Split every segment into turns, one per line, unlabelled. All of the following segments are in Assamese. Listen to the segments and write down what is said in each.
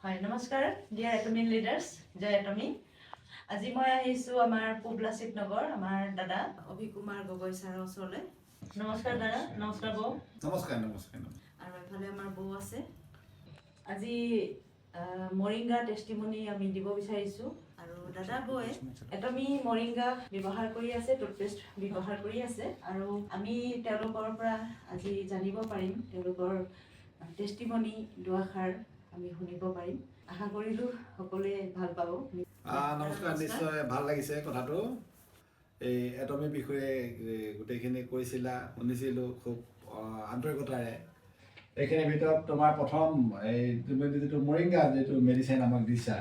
হয় নমস্কাৰ ডিয়াৰ এটমিন লিডাৰ্স জয় এটমি আজি মই আহিছো আমাৰ পুবলাচিত নগৰ আমাৰ দাদা অভিকুমাৰ গগৈ ছাৰৰ ওচৰলৈ নমস্কাৰ দাদা নমস্কাৰ বৌ
নমস্কাৰ
আৰু এফালে আমাৰ বৌ আছে আজি মৰিংগা টেষ্টিমনি আমি দিব বিচাৰিছো আৰু দাদা বৌয়ে এটমি মৰিংগা ব্যৱহাৰ কৰি আছে টুথপেষ্ট ব্যৱহাৰ কৰি আছে আৰু আমি তেওঁলোকৰ পৰা আজি জানিব পাৰিম তেওঁলোকৰ টেষ্টিমনি দুআষাৰ আমি শুনিব পাৰিম আশা কৰিলো সকলোৱে ভাল পাব
নমস্কাৰ নিশ্চয় ভাল লাগিছে কথাটো এই এটমিৰ বিষয়ে গোটেইখিনি কৈছিলা শুনিছিলো খুব আন্তৰিকতাৰে এইখিনিৰ ভিতৰত তোমাৰ প্ৰথম এই তুমি যিটো মৰিংগা যিটো মেডিচিন আমাক দিছা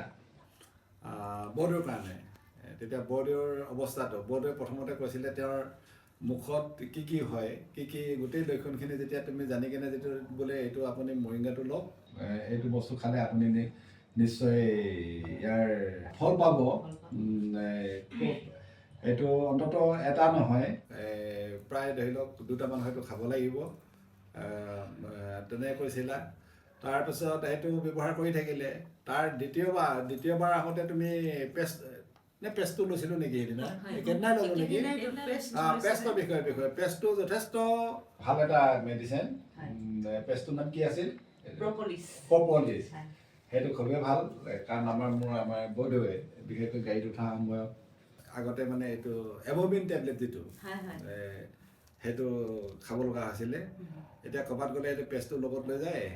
বৰদেউৰ কাৰণে তেতিয়া বৰদেউৰ অৱস্থাটো বৰদেউৰে প্ৰথমতে কৈছিলে তেওঁৰ মুখত কি হয় কি গোটেই লক্ষণখিনি যেতিয়া তুমি জানি কেনে যিটো বোলে এইটো আপুনি মৰিংগাটো লওক এইটো বস্তু খালে আপুনি নিশ্চয় ইয়াৰ ফল পাব এইটো অন্ততঃ এটা নহয় প্ৰায় ধৰি লওক দুটামান হয়তো খাব লাগিব তেনে কৈছিলা তাৰপিছত সেইটো ব্যৱহাৰ কৰি থাকিলে তাৰ দ্বিতীয়বাৰ আহোঁতে তুমি পেষ্টটো লৈছিলোঁ নেকি সেইদিনা একেদিনাই ল'লোঁ নেকি পেষ্টৰ বিষয়ে পেষ্টটো যথেষ্ট ভাল এটা মেডিচিন পেষ্টটোৰ নাম কি আছিল প্ৰপলিছ সেইটো খুবেই ভাল কাৰণ আমাৰ বৰদেউৱে বিশেষকৈ গাড়ীত উঠা সময়ত আগতে মানে এইটো এভমিন টেবলেট যিটো সেইটো খাব লগা হৈছিলে এতিয়া ক'ৰবাত গ'লে এইটো পেষ্টটো লগত লৈ যায়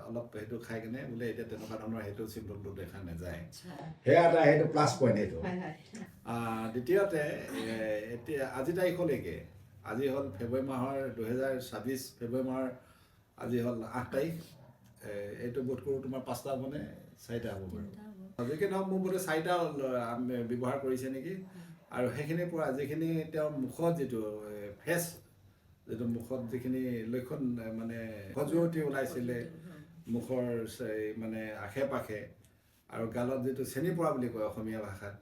অলপ সেইটো খাই কিনে বোলে এতিয়া তেনেকুৱা ধৰণৰ সেইটো চিম্পটমটো দেখা নাযায় সেয়া এটা সেইটো প্লাছ পইণ্ট সেইটো দ্বিতীয়তে এতিয়া আজি তাৰিখলৈকে আজি হ'ল ফেব্ৰুৱাৰী মাহৰ 2026 ফেব্ৰুৱাৰী মাহৰ আজি হ'ল 8 তাৰিখ এইটো বোধ কৰোঁ তোমাৰ 5টা হ'ব নে 4টা হ'ব বাৰু যিকি নহওক মোৰ বোধে 4টা ব্যৱহাৰ কৰিছে নেকি আৰু সেইখিনিৰ পৰা যিখিনি তেওঁৰ মুখত যিটো ফেচ যিটো মুখত যিখিনি লক্ষণ মানে খজুৱতি ওলাইছিলে মুখৰ মানে আশে পাশে আৰু গালত যিটো চেনি পৰা বুলি কয় অসমীয়া ভাষাত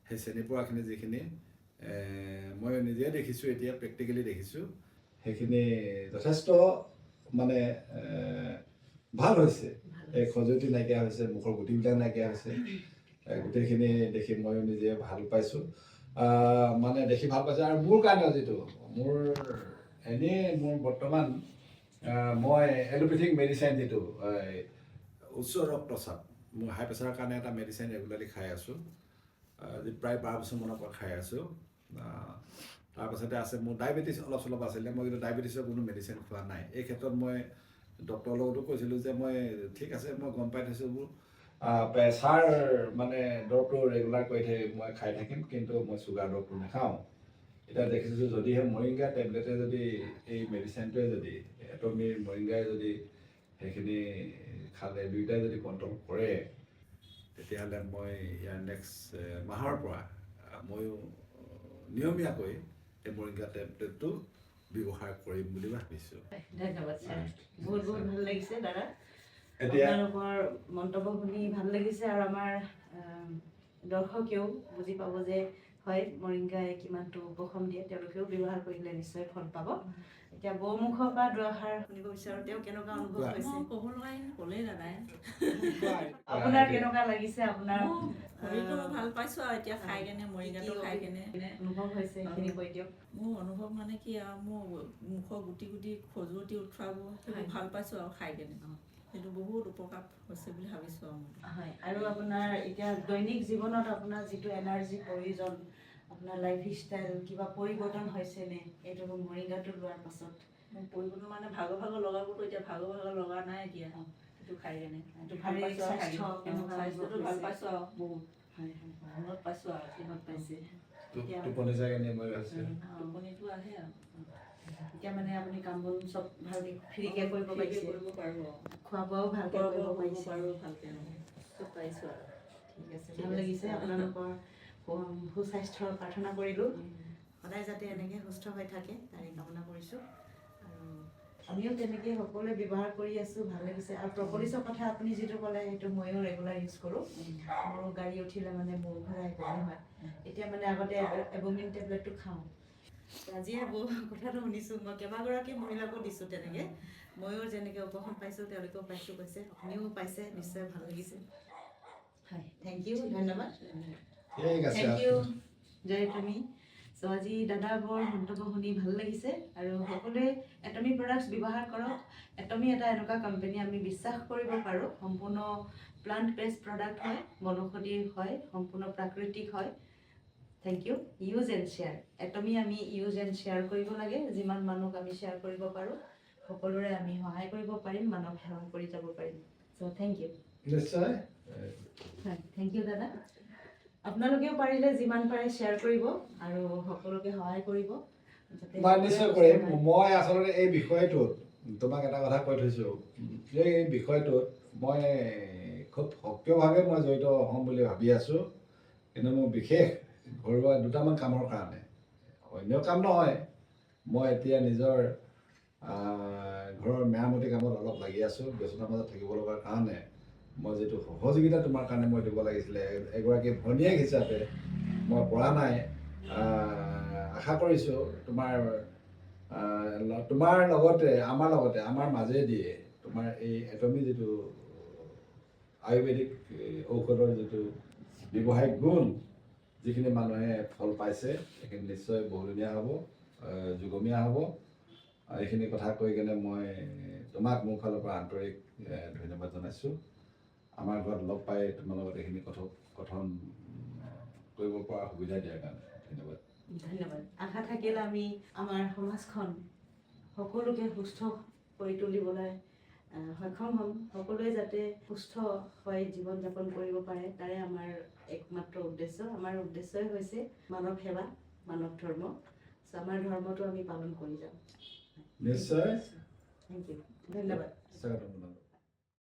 সেই চেনি পৰাখিনি যিখিনি মই নিজে দেখিছোঁ এতিয়া প্ৰেক্টিকেলি দেখিছোঁ সেইখিনি যথেষ্ট মানে ভাল হৈছে এই খজুৱতি নাইকিয়া হৈছে মুখৰ গুটিবিলাক নাইকিয়া হৈছে গোটেইখিনি দেখি ময়ো নিজে ভাল পাইছোঁ মানে দেখি ভাল পাইছোঁ আৰু মোৰ কাৰণেও যিটো মোৰ মোৰ বৰ্তমান মই এলোপেথিক মেডিচিন যিটো উচ্চ ৰক্তচাপ মোৰ হাই প্ৰেছাৰৰ কাৰণে এটা মেডিচিন ৰেগুলাৰলি খাই আছোঁ প্ৰায় 12 বছৰমানৰ পৰা খাই আছোঁ তাৰপাছতে আছে মোৰ ডায়েবেটিছ অলপ চলপ আছিলে মই কিন্তু ডায়েবেটিছৰ কোনো মেডিচিন খোৱা নাই এই ক্ষেত্ৰত মই ডক্টৰৰ লগতো কৈছিলোঁ যে মই ঠিক আছে মই গম পাই থৈছোঁ মোৰ প্ৰেছাৰ মানে দৰৱটো ৰেগুলাৰ কৰি মই খাই থাকিম কিন্তু মই চুগাৰ দৰৱটো নাখাওঁ এতিয়া দেখিছোঁ যদিহে মৰিংগা টেবলেটে যদি এই মেডিচিনটোৱে যদি এটমিৰ মৰিংগাই যদি সেইখিনি খালে দুয়োটাই যদি কণ্ট্ৰল কৰে তেতিয়াহ'লে মই ইয়াৰ নেক্সট মাহৰ পৰা ময়ো নিয়মীয়াকৈ এই মৰিংগা টেবলেটটো ব্যৱহাৰ কৰিম বুলি ভাবিছোঁ
ধন্যবাদ ছাৰ বহুত ভাল লাগিছে দাদা আপোনালোকৰ মন্তব্য শুনি ভাল লাগিছে আৰু আমাৰ দৰ্শকেও বুজি পাব যে হয় মৰিংগাই কিমানটো উপশম দিয়ে তেওঁলোকেও ব্যৱহাৰ কৰিলে নিশ্চয় ফল পাব এতিয়া বৌমুখৰ পৰা দুআষাৰ শুনিব বিচাৰোঁ তেওঁ কেনেকুৱা অনুভৱ হৈছে
ক'ব লগাই ক'লেই দাদাই
আপোনাৰ কেনেকুৱা লাগিছে আপোনাৰ
শৰীৰটো ভাল পাইছোঁ আৰু এতিয়া খাই কেনে মৰিংগাটো খাই কেনে
অনুভৱ হৈছে সেইখিনি কৈ দিয়ক
মোৰ অনুভৱ মানে কি আৰু মোৰ মুখৰ গুটি খজুৱতি উঠোৱাব সেইবোৰ ভাল পাইছোঁ আৰু খাই কেনে সেইটো বহুত উপকাৰ হৈছে বুলি ভাবিছোঁ আৰু
হয় আৰু আপোনাৰ এতিয়া দৈনিক জীৱনত আপোনাৰ যিটো এনাৰ্জি প্ৰয়োজন আপোনাৰ লাইফ ষ্টাইল কিবা পৰিৱৰ্তন হৈছেনে এইটো মৰিংগাটো লোৱাৰ পাছত
মোৰ পৰিৱৰ্তন মানে ভাগৰ লগাবতো এতিয়া ভাগৰ লগা নাই এতিয়া সেইটো খাই কেনে স্বাস্থ্যটো ভাল পাইছোঁ আৰু বহুত উন্নত পাইছোঁ আৰু কিহত পাইছে
টোপনি যায় কেনে মই
টোপনিটো আহে আৰু
এতিয়া মানে আপুনি কাম বন চব ভালকৈ ফ্ৰীকৈ কৰিব পাৰিছে
কৰিব পাৰোঁ
খোৱা বোৱাও ভালকৈ কৰিব পাৰিছে
পাৰোঁ ভালকৈ চব পাৰিছোঁ আৰু
ঠিক আছে ভাল লাগিছে আপোনালোকৰ সুস্বাস্থ্যৰ প্ৰাৰ্থনা কৰিলোঁ সদায় যাতে এনেকৈ সুস্থ হৈ থাকে তাৰে কামনা কৰিছোঁ আৰু আমিও তেনেকৈ সকলোৱে ব্যৱহাৰ কৰি আছোঁ ভাল লাগিছে আৰু প্ৰপলিছৰ কথা আপুনি যিটো ক'লে সেইটো ময়ো ৰেগুলাৰ ইউজ কৰোঁ মোৰো গাড়ী উঠিলে মানে মূৰ ঘূৰাই একো হয় এতিয়া মানে আগতে এভমিন টেবলেটটো খাওঁ আজি কথাটো শুনিছোঁ, মই কেইবাগৰাকী মহিলাকো দিছোঁ তেনেকৈ। ময়ো যেনেকৈ উপশম পাইছোঁ তেওঁলোকেও পাইছোঁ কৈছে, আপুনিও পাইছে, নিশ্চয় ভাল লাগিছে। হয়, থেংক ইউ, ধন্যবাদ।
ঠিক আছে।
থেংক ইউ জয় এটমি। চ' আজি দাদাৰ বৰ মন্তব্য শুনি ভাল লাগিছে আৰু সকলোৱে এটমি প্ৰডাক্টছ ব্যৱহাৰ কৰক। এটমি এটা এনেকুৱা কোম্পানী আমি বিশ্বাস কৰিব পাৰোঁ, সম্পূৰ্ণ প্লাণ্ট বেছড প্ৰডাক্ট হয়, বনৌষধি হয়, সম্পূৰ্ণ প্ৰাকৃতিক হয়। Thank you. Use and share. এটমি আমি ইউজ এণ্ড শ্বেয়াৰ কৰিব লাগে। যিমান মানুহক আমি শ্বেয়াৰ কৰিব পাৰোঁ, সকলোৰে আমি সহায় কৰিব পাৰিম, মানৱ সেৱা কৰি যাব পাৰিম। চ' থেংক ইউ।
নিশ্চয়।
হয়, থেংক ইউ দাদা। আপোনালোকেও পাৰিলে যিমান পাৰে শ্বেয়াৰ কৰিব আৰু সকলোকে সহায় কৰিব।
মই নিশ্চয় কৰিম। মই আচলতে এই বিষয়টোত তোমাক এটা কথা কৈ থৈছোঁ যে এই বিষয়টোত মই খুব সক্ৰিয়ভাৱে মই জড়িত হ'ম বুলি ভাবি আছোঁ। কিন্তু মোৰ বিশেষ ঘৰুৱা দুটামান কামৰ কাৰণে, অন্য কাম নহয়, মই এতিয়া নিজৰ ঘৰৰ মেৰামতি কামত অলপ লাগি আছোঁ। ব্যস্ততাৰ মাজত থাকিব লগাৰ কাৰণে মই যিটো সহযোগিতা তোমাৰ কাৰণে মই দিব লাগিছিলে এগৰাকী ভনীয়েক হিচাপে মই পৰা নাই। আশা কৰিছোঁ তোমাৰ লগতে আমাৰ মাজেদি তোমাৰ এই এটমি যিটো আয়ুৰ্বেদিক ঔষধৰ যিটো ব্যৱহাৰিক গুণ, যিখিনি মানুহে ফল পাইছে, সেইখিনি নিশ্চয় বহুদিনীয়া হ'ব, যুগমীয়া হ'ব। এইখিনি কথা কৈ কেনে মই তোমাক মোৰ ফালৰ পৰা আন্তৰিক ধন্যবাদ জনাইছোঁ। আমাৰ ঘৰত লগ পাই তোমাৰ লগত এইখিনি কথন কৰিব পৰা সুবিধা দিয়াৰ কাৰণে ধন্যবাদ।
ধন্যবাদ। আশা থাকিল আমি আমাৰ সমাজখন সকলোকে সুস্থ কৰি তুলিবলৈ সক্ষম হ'ম। সকলোৱে যাতে সুস্থ হৈ জীৱন যাপন কৰিব পাৰে, তাৰে আমাৰ একমাত্ৰ উদ্দেশ্য। আমাৰ উদ্দেশ্যই হৈছে মানৱ সেৱা, মানৱ ধৰ্ম। চ' আমাৰ ধৰ্মটো আমি পালন কৰি যাম।
নিশ্চয়।
থেংক ইউ, ধন্যবাদ।
স্বাগতম।